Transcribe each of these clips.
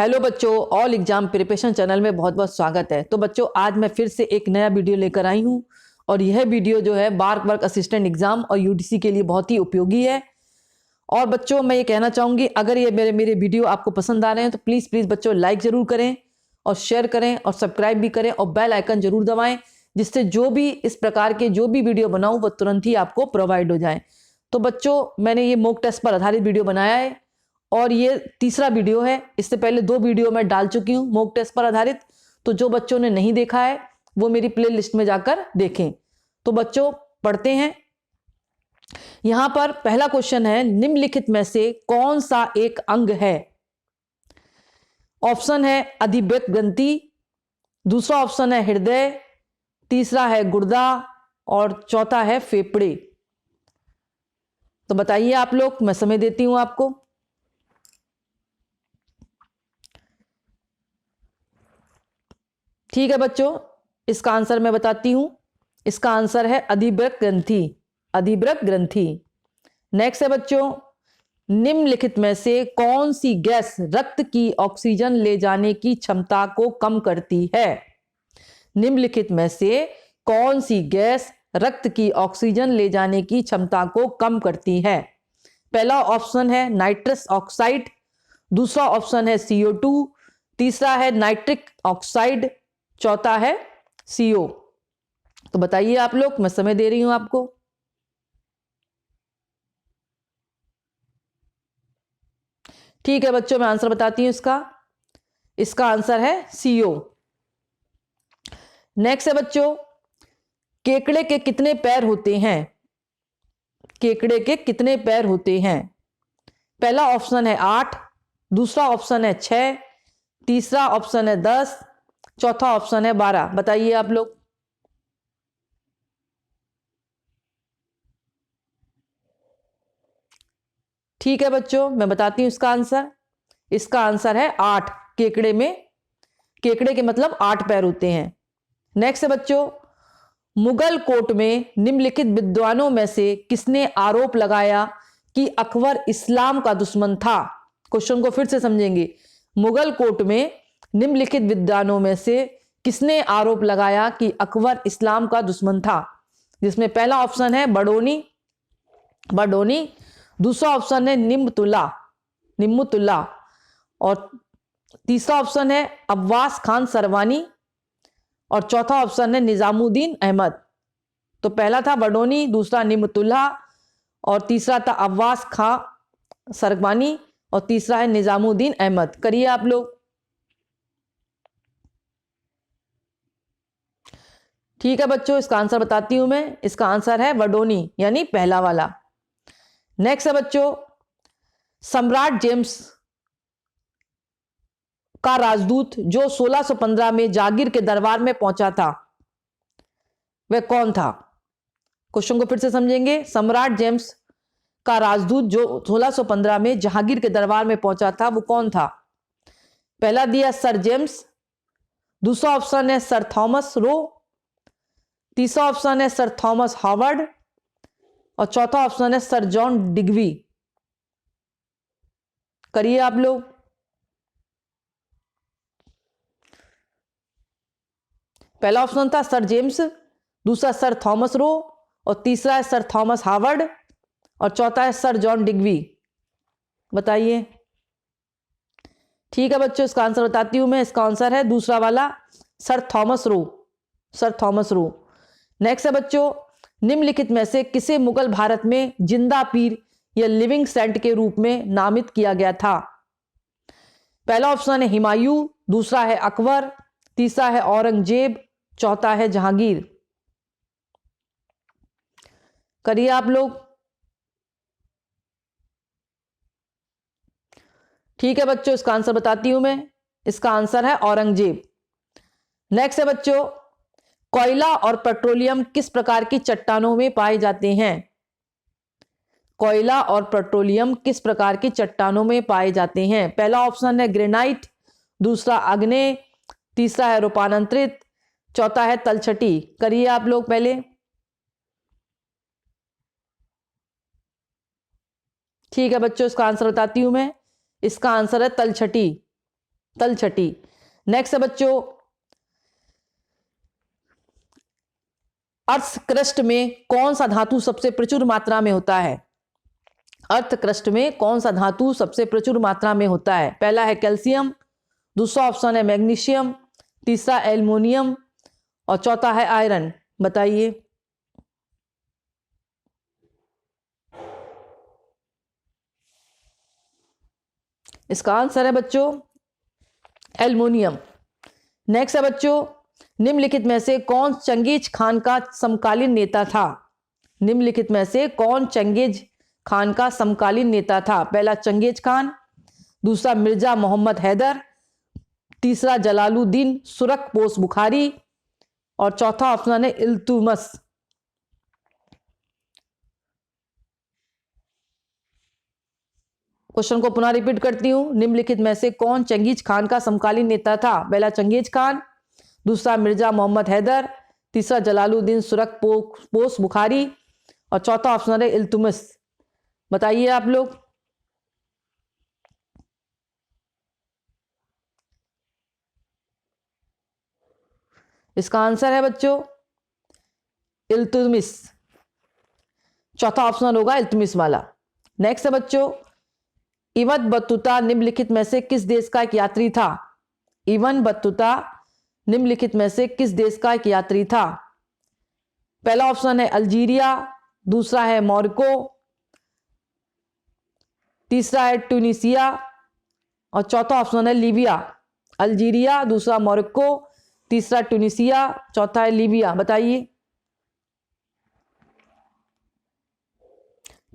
Hello बच्चों, all exam preparation channel में बहुत बहुत स्वागत है। तो बच्चों, आज मैं फिर से एक नया वीडियो लेकर आई हूँ और यह वीडियो जो है बार वर्क असिस्टेंट एग्जाम और यूडीसी के लिए बहुत ही उपयोगी है। और बच्चों, मैं ये कहना चाहूँगी, अगर ये मेरे वीडियो आपको पसंद आ रहे हैं तो प्लीज़ प्लीज़ बच्चों लाइक ज़रूर करें और शेयर करें और सब्सक्राइब भी करें और बेल आइकन जरूर दबाएं, जिससे जो भी इस प्रकार के जो भी वीडियो बनाऊँ वो तुरंत ही आपको प्रोवाइड हो जाए। तो बच्चों, मैंने ये मॉक टेस्ट पर आधारित वीडियो बनाया है और ये तीसरा वीडियो है। इससे पहले 2 वीडियो मैं डाल चुकी हूँ मॉक टेस्ट पर आधारित, तो जो बच्चों ने नहीं देखा है वो मेरी प्ले लिस्ट में जाकर देखें। तो बच्चों पढ़ते हैं। यहां पर पहला क्वेश्चन है, निम्नलिखित में से कौन सा एक अंग है? ऑप्शन है अधिवृक्क ग्रंथि, दूसरा ऑप्शन है हृदय, तीसरा है गुर्दा और चौथा है फेफड़े। तो बताइए आप लोग, मैं समय देती हूं आपको। ठीक है बच्चों, इसका आंसर मैं बताती हूं। इसका आंसर है अधिवृक्क ग्रंथि, अधिवृक्क ग्रंथि। नेक्स्ट है बच्चों, निम्नलिखित में से कौन सी गैस रक्त की ऑक्सीजन ले जाने की क्षमता को कम करती है? निम्नलिखित में से कौन सी गैस रक्त की ऑक्सीजन ले जाने की क्षमता को कम करती है? पहला ऑप्शन है नाइट्रस ऑक्साइड, दूसरा ऑप्शन है CO2, तीसरा है नाइट्रिक ऑक्साइड, चौथा है CO। तो बताइए आप लोग, मैं समय दे रही हूं आपको। ठीक है बच्चों, मैं आंसर बताती हूं इसका। इसका आंसर है CO। नेक्स्ट है बच्चों, केकड़े के कितने पैर होते हैं? केकड़े के कितने पैर होते हैं? पहला ऑप्शन है 8, दूसरा ऑप्शन है 6, तीसरा ऑप्शन है 10, चौथा ऑप्शन है 12। बताइए आप लोग। ठीक है बच्चों, मैं बताती हूं इसका आंसर। इसका आंसर है 8। केकड़े के मतलब 8 पैर होते हैं। नेक्स्ट है बच्चों, मुगल कोर्ट में निम्नलिखित विद्वानों में से किसने आरोप लगाया कि अकबर इस्लाम का दुश्मन था? क्वेश्चन को फिर से समझेंगे। मुगल कोर्ट में निम्नलिखित विद्वानों में से किसने आरोप लगाया कि अकबर इस्लाम का दुश्मन था? जिसमें पहला ऑप्शन है बडोनी, दूसरा ऑप्शन है निम्मतुल्ला और तीसरा ऑप्शन है अब्बास खान सरवानी और चौथा ऑप्शन है निजामुद्दीन अहमद। तो पहला था बडोनी, दूसरा निम्मतुल्ला और तीसरा था अब्बास खान सरवानी और तीसरा है निजामुद्दीन अहमद। करिए आप लोग। ठीक है बच्चों, इसका आंसर बताती हूं मैं। इसका आंसर है बडोनी, यानी पहला वाला। नेक्स्ट है बच्चों, सम्राट जेम्स का राजदूत जो 1615 में जहांगीर के दरबार में पहुंचा था, वह कौन था? क्वेश्चन को फिर से समझेंगे। सम्राट जेम्स का राजदूत जो 1615 में जहांगीर के दरबार में पहुंचा था, वो कौन था? पहला दिया सर जेम्स, दूसरा ऑप्शन है सर थॉमस रो, तीसरा ऑप्शन है सर थॉमस हार्वर्ड और चौथा ऑप्शन है सर जॉन डिग्वी। करिए आप लोग। पहला ऑप्शन था सर जेम्स, दूसरा सर थॉमस रो और तीसरा है सर थॉमस हार्वर्ड और चौथा है सर जॉन डिग्वी। बताइए। ठीक है बच्चों, इसका आंसर बताती हूं मैं। इसका आंसर है दूसरा वाला, सर थॉमस रो। नेक्स्ट है बच्चों, निम्नलिखित में से किसे मुगल भारत में जिंदा पीर या लिविंग सेंट के रूप में नामित किया गया था? पहला ऑप्शन है हुमायूं, दूसरा है अकबर, तीसरा है औरंगजेब, चौथा है जहांगीर। करिए आप लोग। ठीक है बच्चों, इसका आंसर बताती हूं मैं। इसका आंसर है औरंगजेब। नेक्स्ट है बच्चों, कोयला और पेट्रोलियम किस प्रकार की चट्टानों में पाए जाते हैं? कोयला और पेट्रोलियम किस प्रकार की चट्टानों में पाए जाते हैं? पहला ऑप्शन है ग्रेनाइट, दूसरा आग्नेय, तीसरा है रूपांतरित, चौथा है तलछटी। करिए आप लोग पहले। ठीक है बच्चों, इसका आंसर बताती हूं मैं। इसका आंसर है तलछटी। तलछटी। नेक्स्ट है बच्चों, अर्थ क्रस्ट में कौन सा धातु सबसे प्रचुर मात्रा में होता है? अर्थ क्रस्ट में कौन सा धातु सबसे प्रचुर मात्रा में होता है? पहला है कैल्शियम, दूसरा ऑप्शन है मैग्नीशियम, तीसरा एल्युमिनियम और चौथा है आयरन। बताइए। इसका आंसर है बच्चों एल्युमिनियम। नेक्स्ट है बच्चों, निम्नलिखित में से कौन चंगेज खान का समकालीन नेता था? निम्नलिखित में से कौन चंगेज खान का समकालीन नेता था? पहला चंगेज खान, दूसरा मिर्जा मोहम्मद हैदर, तीसरा जलालुद्दीन सुरखपोश बुखारी और चौथा ऑप्शन है इल्तुतमिश। क्वेश्चन को पुनः रिपीट करती हूं। निम्नलिखित में से कौन चंगेज खान का समकालीन नेता था? पहला चंगेज खान, दूसरा मिर्जा मोहम्मद हैदर, तीसरा जलालुद्दीन सुरखपोश बुखारी और चौथा ऑप्शन है इल्तुतमिश। बताइए आप लोग। इसका आंसर है बच्चों इल्तुतमिश। चौथा ऑप्शन होगा इल्तुतमिश वाला। नेक्स्ट है बच्चों, इब्न बतूता निम्नलिखित में से किस देश का एक यात्री था? इब्न बतूता निम्नलिखित में से किस देश का एक यात्री था? पहला ऑप्शन है अल्जीरिया, दूसरा है मोरक्को, तीसरा है ट्यूनीसिया और चौथा ऑप्शन है लीबिया। अल्जीरिया, दूसरा मोरक्को, तीसरा ट्यूनीसिया, चौथा है लीबिया। बताइए।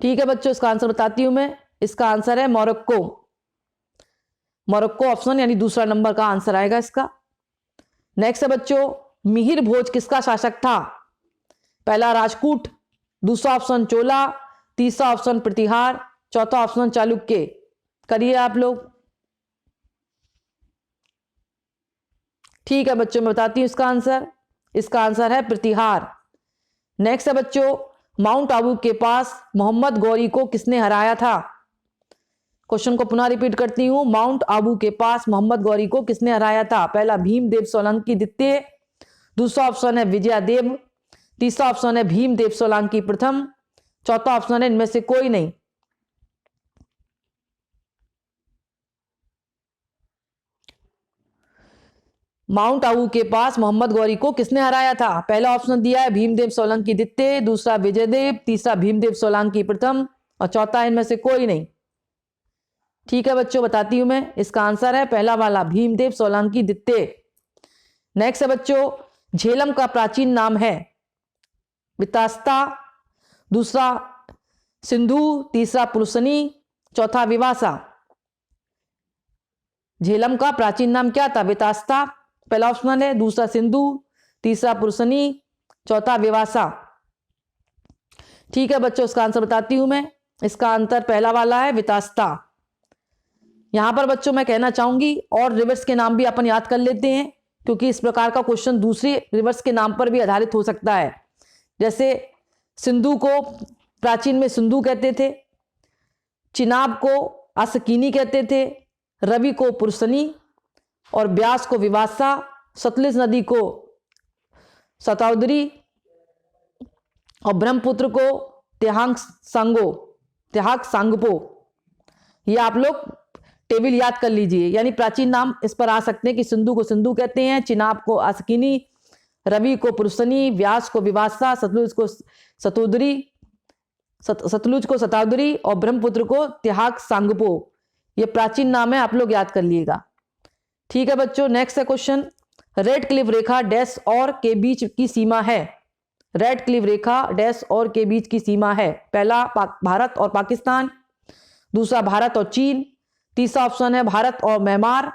ठीक है बच्चों, इसका आंसर बताती हूं मैं। इसका आंसर है मोरक्को। मोरक्को ऑप्शन यानी दूसरा नंबर का आंसर आएगा इसका। नेक्स्ट है बच्चों, मिहिर भोज किसका शासक था? पहला राजपूत, दूसरा ऑप्शन चोला, तीसरा ऑप्शन प्रतिहार, चौथा ऑप्शन चालुक्य। करिए आप लोग। ठीक है बच्चों, मैं बताती हूं इसका आंसर। इसका आंसर है प्रतिहार। नेक्स्ट है बच्चों, माउंट आबू के पास मोहम्मद गौरी को किसने हराया था? क्वेश्चन को पुनः रिपीट करती हूं। माउंट आबू के पास मोहम्मद गौरी को किसने हराया था? पहला भीमदेव सोलंकी द्वितीय, दूसरा ऑप्शन है विजयादेव, तीसरा ऑप्शन है भीमदेव सोलंकी प्रथम, चौथा ऑप्शन है इनमें से कोई नहीं। माउंट आबू के पास मोहम्मद गौरी को किसने हराया था? पहला ऑप्शन दिया है भीमदेव सोलंकी द्वितीय, दूसरा विजयदेव, तीसरा भीमदेव सोलंकी प्रथम और चौथा इनमें से कोई नहीं। ठीक है बच्चों, बताती हूं मैं। इसका आंसर है पहला वाला भीमदेव सोलंकी द्वितीय। नेक्स्ट है बच्चों, झेलम का प्राचीन नाम है? वितास्ता, दूसरा सिंधु, तीसरा पुरुषनी, चौथा विवासा। झेलम का प्राचीन नाम क्या था? वितास्ता पहला ऑप्शन है, दूसरा सिंधु, तीसरा पुरुषनी, चौथा विवासा। ठीक है बच्चों, इसका आंसर बताती हूं मैं। इसका आंसर पहला वाला है वितास्ता। यहां पर बच्चों मैं कहना चाहूंगी और रिवर्स के नाम भी अपन याद कर लेते हैं, क्योंकि इस प्रकार का क्वेश्चन दूसरे रिवर्स के नाम पर भी आधारित हो सकता है। जैसे सिंधु को प्राचीन में सिंधु कहते थे, चिनाब को आसकीनी कहते थे, रवि को पुरुषनी और ब्यास को विवासा, सतलुज नदी को शताब्दी और ब्रह्मपुत्र को तेहांग सांगपो। ये आप लोग टेबल याद कर लीजिए। यानी प्राचीन नाम इस पर आ सकते हैं कि सिंधु को सिंधु कहते हैं, चिनाब को आसकीनी, रवि को पुरुषनी, व्यास को विवासा, सतलुज को शताब्दी और ब्रह्मपुत्र को तेहांग सांगपो। ये प्राचीन नाम है, आप लोग याद कर लीजिएगा। ठीक है बच्चों, नेक्स्ट है क्वेश्चन। रेड क्लिफ रेखा डैश और के बीच की सीमा है? रेड क्लिफ रेखा डैश और के बीच की सीमा है? पहला भारत और पाकिस्तान, दूसरा भारत और चीन, तीसरा ऑप्शन है भारत और म्यांमार,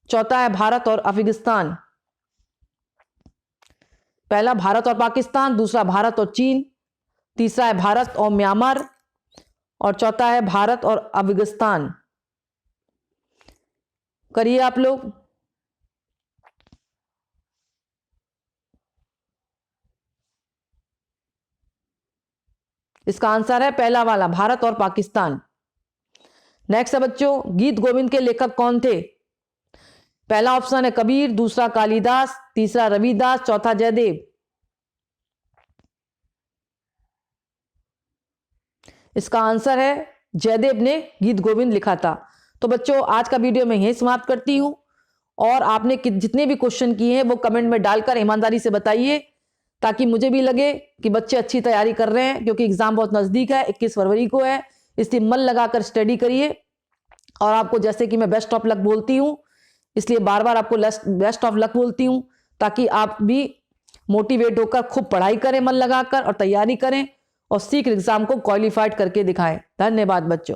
चौथा है भारत और अफगानिस्तान। पहला भारत और पाकिस्तान, दूसरा भारत और चीन, तीसरा है भारत और म्यांमार और चौथा है भारत और अफगानिस्तान। करिए आप लोग। इसका आंसर है पहला वाला भारत और पाकिस्तान। नेक्स्ट है बच्चों, गीत गोविंद के लेखक कौन थे? पहला ऑप्शन है कबीर, दूसरा कालिदास, तीसरा रविदास, चौथा जयदेव। इसका आंसर है जयदेव ने गीत गोविंद लिखा था। तो बच्चों आज का वीडियो मैं यहीं समाप्त करती हूं और आपने जितने भी क्वेश्चन किए हैं वो कमेंट में डालकर ईमानदारी से बताइए, ताकि मुझे भी लगे कि बच्चे अच्छी तैयारी कर रहे हैं, क्योंकि एग्जाम बहुत नजदीक है, 21 फरवरी को है। इसलिए मन लगाकर स्टडी करिए और आपको जैसे कि मैं बेस्ट ऑफ लक बोलती हूँ, इसलिए बार बार आपको बेस्ट ऑफ लक बोलती हूँ, ताकि आप भी मोटिवेट होकर खूब पढ़ाई करें मन लगाकर और तैयारी करें और शीघ्र एग्जाम को क्वालिफाइड करके दिखाएं। धन्यवाद बच्चों।